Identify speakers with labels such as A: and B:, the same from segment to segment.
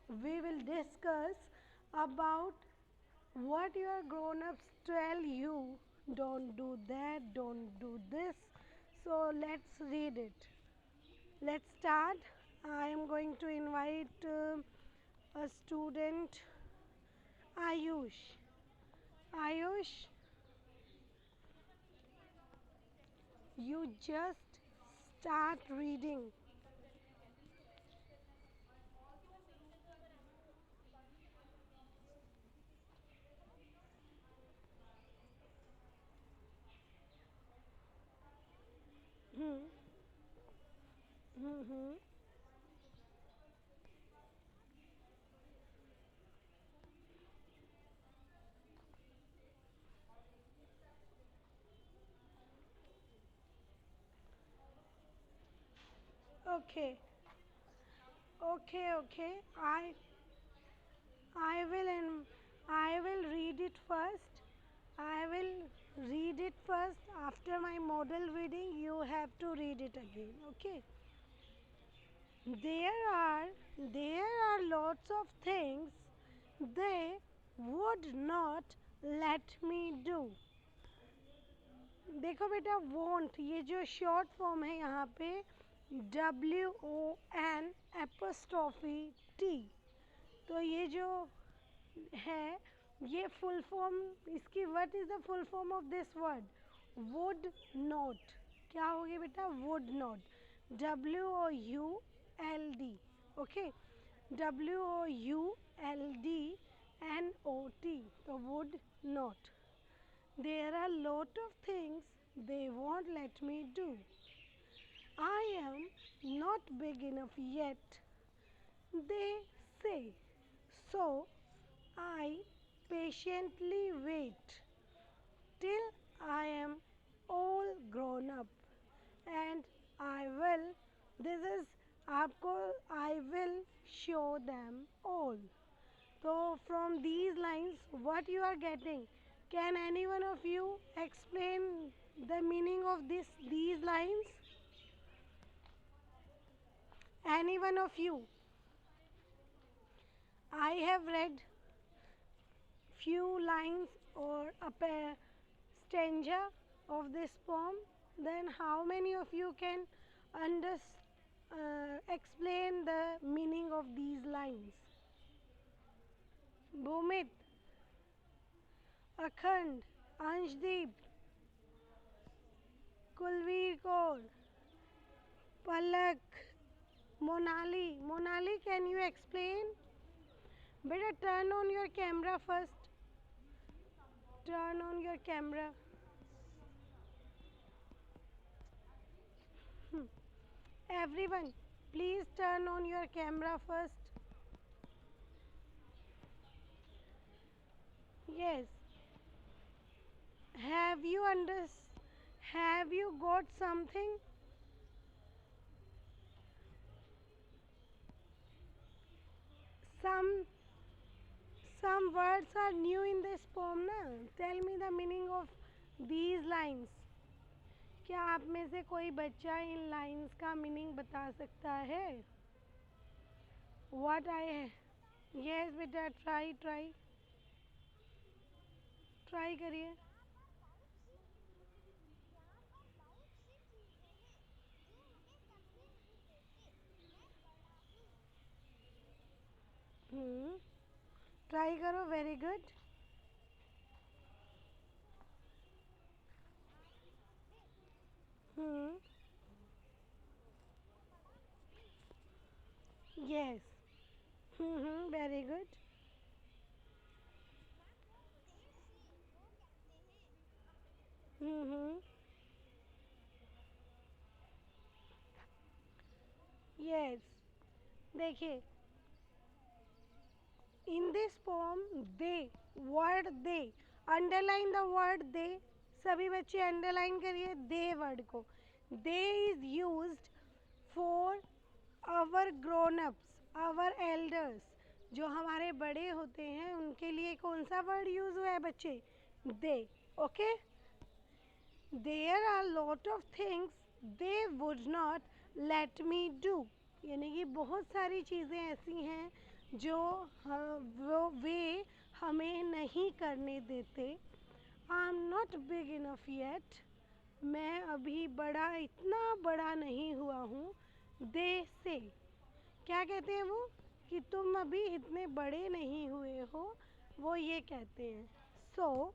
A: we will discuss about what your grown-ups tell you. Don't do that, don't do this. So let's read it. Let's start. I am going to invite a student, Ayush. Ayush, you just start reading. Hmm. Hmm. Okay. Okay. Okay. I will I will read it first. I will read it first. After my model reading, you have to read it again. Okay. There are lots of things they would not let me do. देखो बेटा won't ये जो short form है यहाँ पे WON''T तो ये जो है ये फुल फॉर्म इसकी what is the full form of this word would not क्या हो गया बेटा would not WOULD okay WOULDNOT तो would not there are lot of things they won't let me do. I am not big enough yet, they say. So I patiently wait till I am all grown up and I will this is आपको I will show them all. So from these lines what you are getting? Can any one of you explain the meaning of these lines? Any one of you? I have read few lines or a stanza of this poem. Then how many of you can explain the meaning of these lines? Bhumit, Akhand, Anshdeep, Kulveer Kaur, Palak, Monali. Monali, can you explain? Better turn on your camera first. Turn on your camera. Everyone, please turn on your camera first. Yes. Have you Have you got something? Some some words are new in this poem ना. Tell me the meaning of these lines. क्या आप में से कोई बच्चा इन lines का meaning बता सकता है? What I Yes बेटा ट्राई करिए. ट्राई करो very good. Yes. Very good. Yes. देखिए in this poem they word they underline the word they सभी बच्चे अंडरलाइन करिए they वर्ड को. they is used for our grown ups our elders जो हमारे बड़े होते हैं उनके लिए कौन सा वर्ड यूज हुआ है बच्चे they. Okay there are lot of things they would not let me do यानी कि बहुत सारी चीज़ें ऐसी हैं जो वो वे हमें नहीं करने देते। I am not big enough yet, मैं अभी बड़ा इतना बड़ा नहीं हुआ हूँ। दे से क्या कहते हैं वो, कि तुम अभी इतने बड़े नहीं हुए हो, वो ये कहते हैं। सो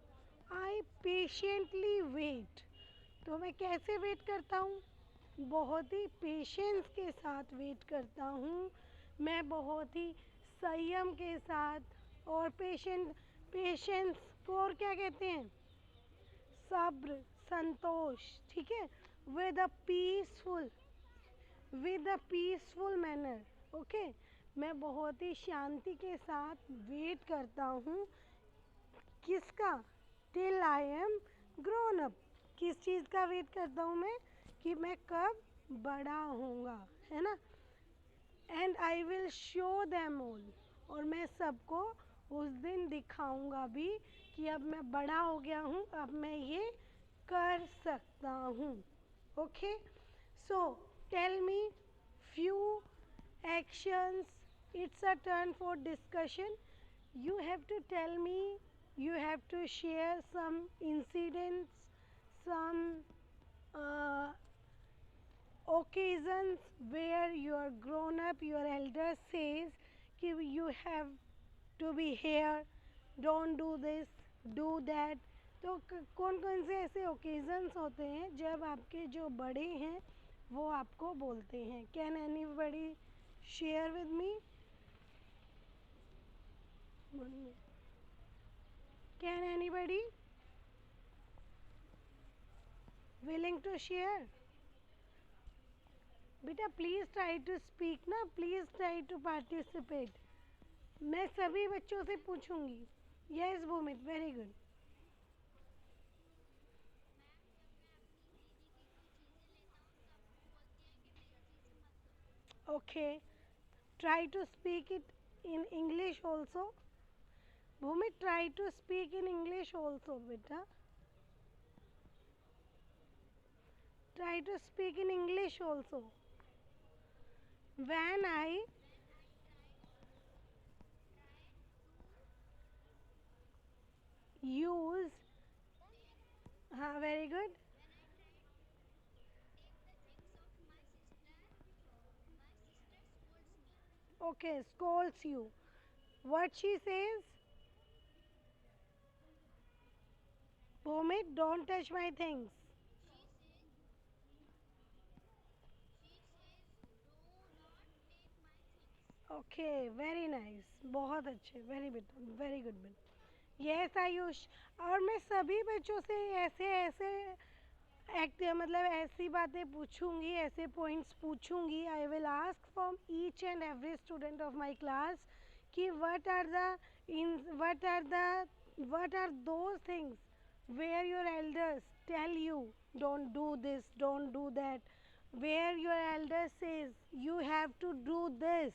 A: आई पेशेंटली वेट, तो मैं कैसे वेट करता हूँ, बहुत ही पेशेंस के साथ वेट करता हूँ। मैं बहुत ही संयम के साथ, और पेशेंस को और क्या कहते हैं, सब्र, संतोष, ठीक है, with a peaceful manner. Okay, मैं बहुत ही शांति के साथ वेट करता हूँ। किसका, till I am grown up, किस चीज़ का वेट करता हूँ मैं, कि मैं कब बड़ा होऊंगा, है ना। And I will show them all, और मैं सबको उस दिन दिखाऊंगा भी कि अब मैं बड़ा हो गया हूँ, अब मैं ये कर सकता हूँ। Okay, so tell me few actions. It's a turn for discussion. You have to tell me, you have to share some incidents, some uh, occasions where you are grown up, your elder says कि you have to be here, don't do this, do that। तो कौन कौन से ऐसे occasions होते हैं जब आपके जो बड़े हैं वो आपको बोलते हैं। Can anybody share with me, can anybody willing to share. बेटा प्लीज़ ट्राई टू स्पीक ना, प्लीज़ ट्राई टू पार्टिसिपेट। मैं सभी बच्चों से पूछूंगी। Yes Bhumit, very good. Okay, try to speak it in English also. Bhumit, try to speak in English also बेटा, try to speak in English also. When I use, very good. Okay, scolds you. What she says? Bhumit, don't touch my things. Okay, very nice. बहुत अच्छे, very good, very good बेटा। Yes Ayush, और मैं सभी बच्चों से ऐसे ऐसे मतलब ऐसी बातें पूछूंगी, ऐसे पॉइंट्स पूछूंगी। I will ask from each and every student of my class कि what are those things where your elders tell you don't do this, don't do that, where your elders says you have to do this.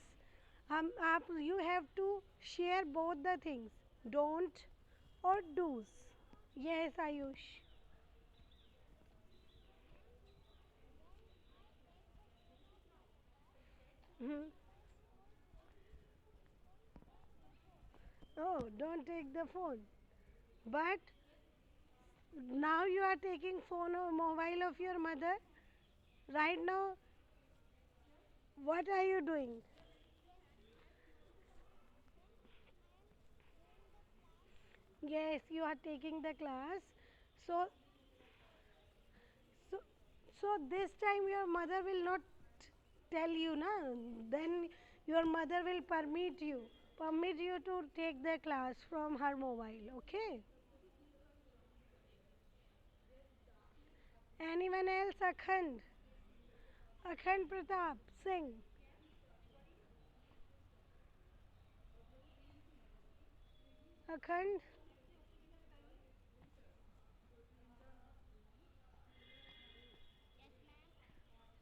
A: हम आप you have to share both the things, don't और dos. Yes Ayush. Oh, don't take the phone. But now you are taking phone or mobile of your mother. Right now, what are you doing? Yes, you are taking the class. So, so, so this time your mother will not tell you, na? Then your mother will permit you to take the class from her mobile. Okay? Anyone else? Akhand, Akhand Pratap, sing. Akhand.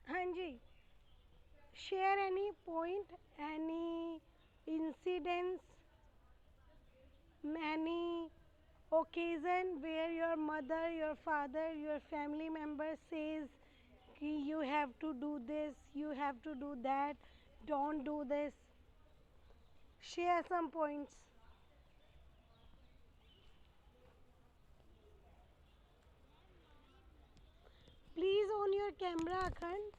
A: हाँ जी, share any point, any incidents, any occasion where your mother, your father, your family member says कि you have to do this, you have to do that, don't do this. Share some points. Please on your camera, Akhand.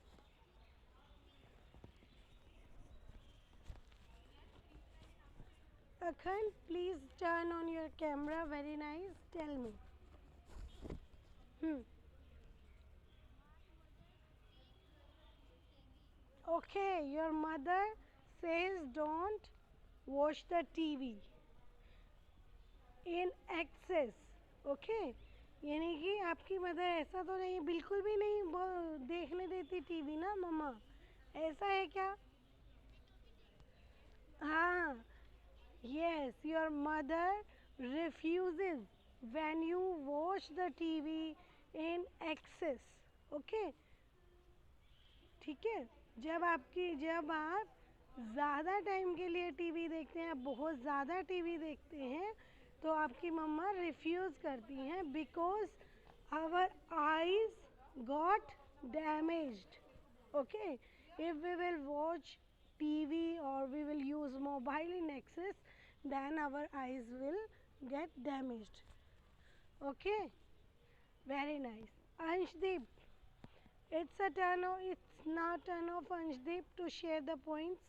A: Akhand, please turn on your camera. Very nice. Tell me. Hmm. Okay, your mother says don't watch the TV in excess. Okay, यानी कि आपकी mother ऐसा तो नहीं, बिल्कुल भी नहीं देखने देती टीवी ना मम्मा, ऐसा है क्या? हाँ, yes, your mother refuses when you watch the TV in excess. Okay, ठीक है। जब आप ज़्यादा टाइम के लिए टीवी देखते हैं, बहुत ज़्यादा टीवी देखते हैं, तो आपकी मम्मा रिफ्यूज़ करती हैं because our eyes got damaged. Okay, if we will watch TV और we will use mobile in excess, then our eyes will get damaged. Okay, very nice. Anshdeep, it's now turn of Anshdeep to share the points.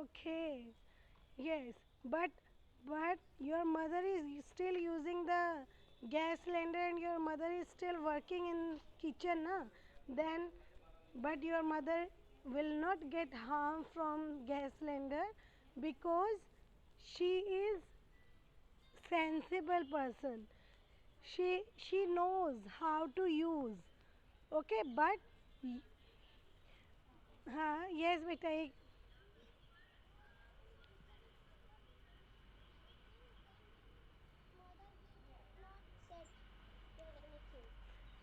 A: Okay, yes, but your mother is still using the gas cylinder and your mother is still working in kitchen, na? Then, but your mother will not get harm from gas cylinder because she is sensible person. She knows how to use. Okay, but हाँ, yes बेटा एक,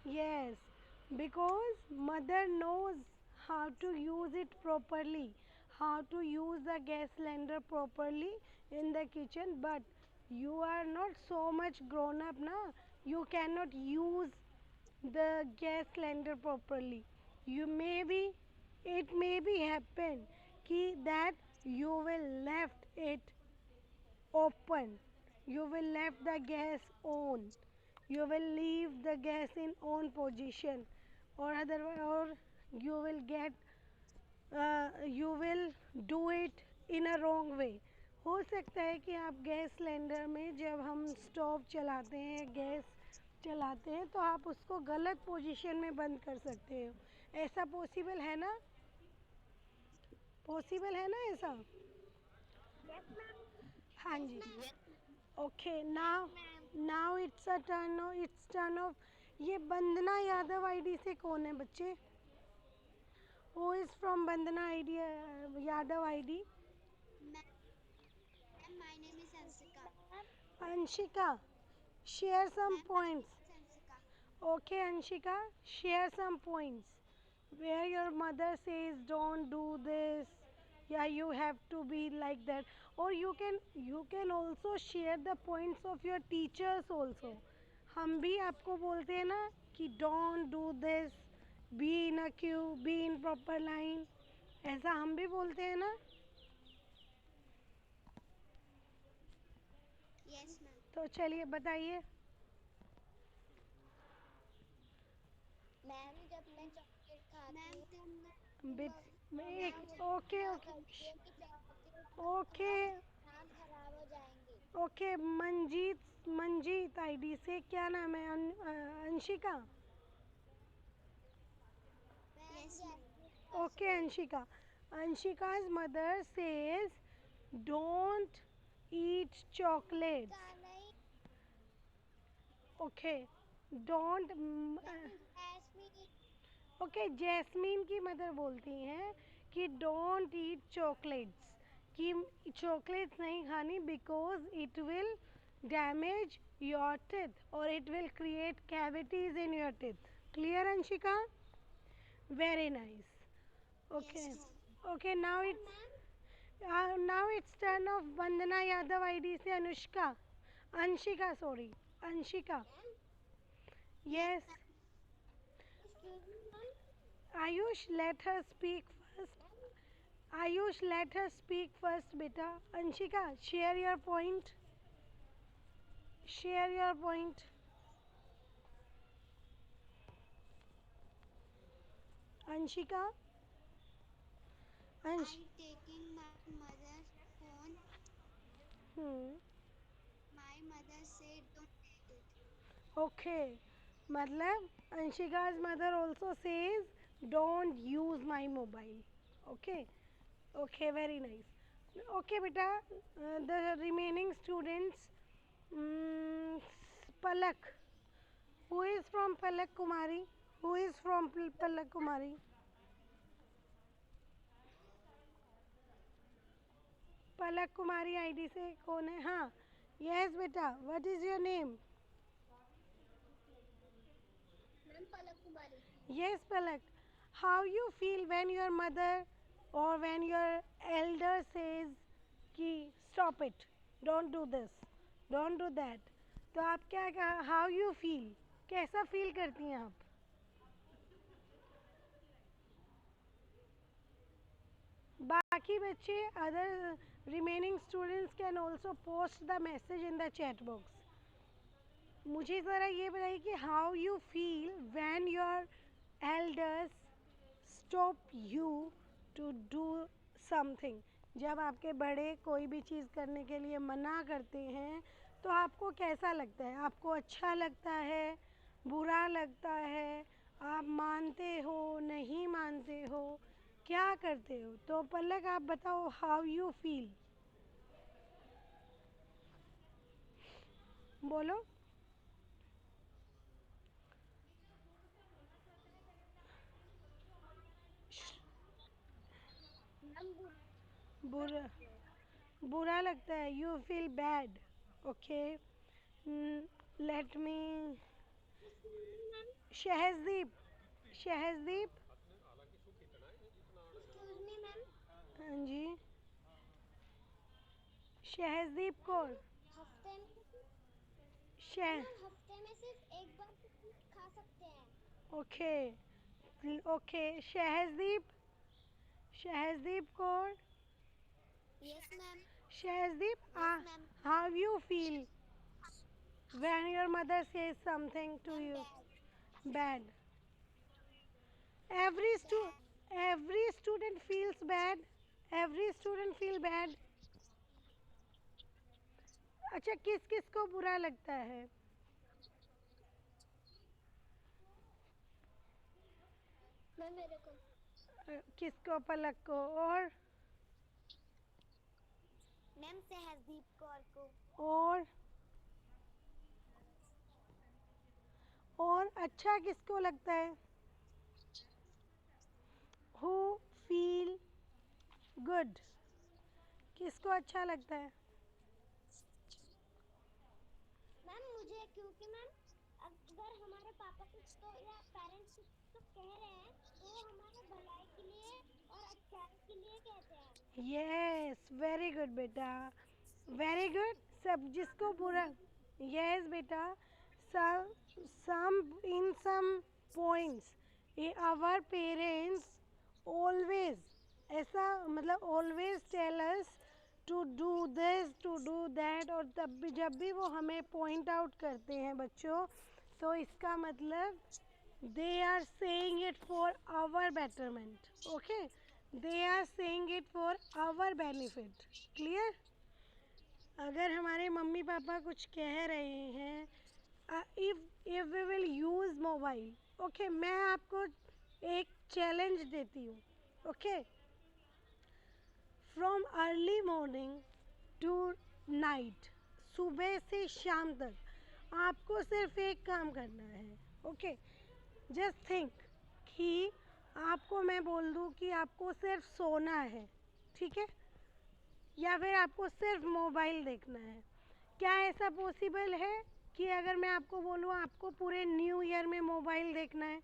A: yes, because mother knows how to use it properly, how to use the gas cylinder properly in the kitchen, but you are not so much grown up now. You cannot use the gas cylinder properly. You may be, it may be happen ki that you will left it open. You will left the gas on. You will leave the gas in on position, or otherwise, or you will get you will do it in a wrong way. हो सकता है कि आप gas cylinder में जब हम stove चलाते हैं, गैस चलाते हैं, तो आप उसको गलत पोजीशन में बंद कर सकते हो। ऐसा पॉसिबल है ना? पॉसिबल है ना ऐसा? हाँ जी। Okay, now it's turn off. ये वंदना यादव आईडी से कौन है बच्चे? Who is from Vandana ID, Yadav ID? Anshika, share some points. Okay, Anshika, share some points where your mother says don't do this. Yeah, you have to be like that. Or you can also share the points of your teachers also. हम भी आपको बोलते हैं ना कि don't do this, be in a queue, be in proper line. ऐसा हम भी बोलते हैं ना? तो चलिए बताइए। एक okay okay okay okay, Manjeet ID से क्या नाम है? Anshika. Okay Anshika, Anshika's mother says don't eat chocolates. Okay, don't okay, Jasmine की मदर बोलती हैं कि डोंट ईट चॉकलेट्स, कि चॉकलेट्स नहीं खानी because it will damage your teeth और it will create cavities in your teeth. Clear Anshika? Very nice. Okay, Okay, now it's turn of Vandana Yadav ID से Anushka, Anshika sorry, Anshika. Yes,
B: Excuse me, ma'am.
A: Ayush, let her speak first. Ayush, let her speak first, beta. Anshika, share your point. Share your point. Anshika, Ansh.
B: I'm taking my mother's phone.
A: Hmm.
B: My mother said don't take it.
A: Okay. मतलब Anshika's mother also says don't use my mobile. Okay. Okay, very nice. Okay, beta. The remaining students. Mm, Palak. Who is from Palak Kumari? Who is from Palak Kumari? Palak Kumari ID से कौन है? हाँ, yes बेटा, what is your name?
B: Ma'am, Palak Kumari.
A: Yes Palak, how you feel when your mother और when your Elder says कि stop it, don't do this, don't do that, तो आप क्या, हाउ यू फील, कैसा feel करती हैं आप? बाकी बच्चे, other remaining students can also post the message in the chat box. मुझे ज़रा ये बताइए कि how you feel when your elders stop you to do something. जब आपके बड़े कोई भी चीज़ करने के लिए मना करते हैं तो आपको कैसा लगता है? आपको अच्छा लगता है, बुरा लगता है, आप मानते हो, नहीं मानते हो, क्या करते हो? तो पलक आप बताओ, हाउ यू फील, बोलो.
B: Ma'am,
A: बुरा बुरा लगता है, you feel bad. Okay, let me.
B: excuse me, ma'am.
A: शहजदीप, शहजदीप.
B: Excuse me, ma'am.
A: हाँ जी, शहजदीप कौर.
B: हफ्ते में
A: शह
B: मैम हफ्ते में सिर्फ एक बार तो फ्रूट खा सकते हैं.
A: Okay, okay, Shahajdeep, Shahajdeep Kaur.
B: Yes, ma'am.
A: Shahajdeep,
B: Yes, ma'am.
A: How you feel when your mother says something to
B: Ma'am,
A: you
B: bad.
A: bad? every stu
B: Bad.
A: every student feels bad. Every student feel bad. अच्छा, किस किस को बुरा लगता है?
B: मैम मेरे को.
A: किसको? पलक को.
B: मैम सहजदीप कौर को.
A: और और अच्छा किसको लगता है? हु फील गुड, किसको अच्छा लगता है?
B: मैम मुझे क्योंकि मैम अगर हमारे पापा कुछ तो या पेरेंट्स कुछ तो कह रहे हैं तो वो हमारे भलाई के लिए और अच्छाई के लिए कहते हैं.
A: यस, वेरी गुड बेटा, वेरी गुड. सब जिसको बुरा, यस बेटा, some some in some points our parents always, ऐसा मतलब always tell us to do this, to do that, और तब भी जब भी वो हमें point out करते हैं बच्चों, तो इसका मतलब they are saying it for our betterment. Okay, they are saying it for our benefit. Clear? अगर हमारे मम्मी पापा कुछ कह रहे हैं, if we will use mobile, okay, मैं आपको एक चैलेंज देती हूँ. Okay, from early morning to night, सुबह से शाम तक आपको सिर्फ एक काम करना है. ओके, जस्ट थिंक कि आपको मैं बोल दूँ कि आपको सिर्फ सोना है, ठीक है, या फिर आपको सिर्फ मोबाइल देखना है. क्या ऐसा पॉसिबल है कि अगर मैं आपको बोलूँ आपको पूरे न्यू ईयर में मोबाइल देखना है,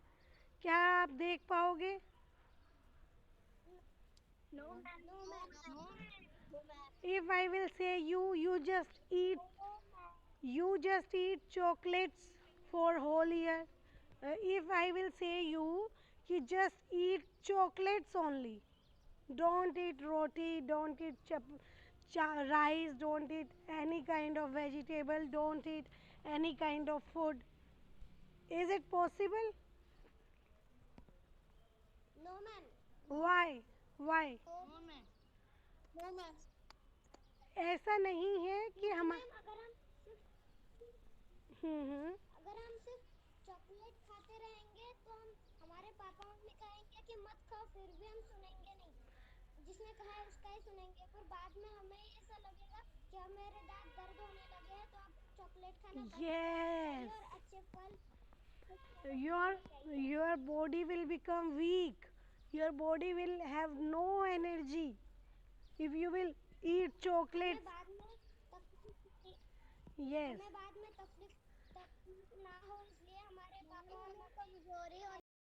A: क्या आप देख पाओगे?
B: No ma'am, no ma'am, no ma'am,
A: If I will say you just eat chocolates for whole year. If I will say you just eat chocolates only. Don't eat roti, don't eat rice, don't eat any kind of vegetable, don't eat any kind of food. Is it possible?
B: No ma'am,
A: Why? Why?
B: No ma'am, no ma'am.
A: ऐसा नहीं है कि
B: क्योंकि
A: हम
B: ma'am
A: हम्म
B: अगर हम सिर्फ chocolate खाते रहेंगे तो हम हमारे पापा मम्मी कहेंगे कि मत खाओ, फिर भी हम सुनेंगे नहीं। जिसने कहा है उसका ही सुनेंगे, पर बाद में हमें ऐसा लगेगा कि अब मेरे दांत दर्द होने लगे हैं, तो अब चॉकलेट खाना बंद करना चाहिए
A: Yes.
B: और अच्छे फल
A: your your body will become weak, your body will have no energy if you will eat chocolates.
B: हमें बाद में तकलीफ
A: Yes.
B: हमें बाद में तकलीफ ना हो, इसलिए हमारे पापा हमें कमजोरी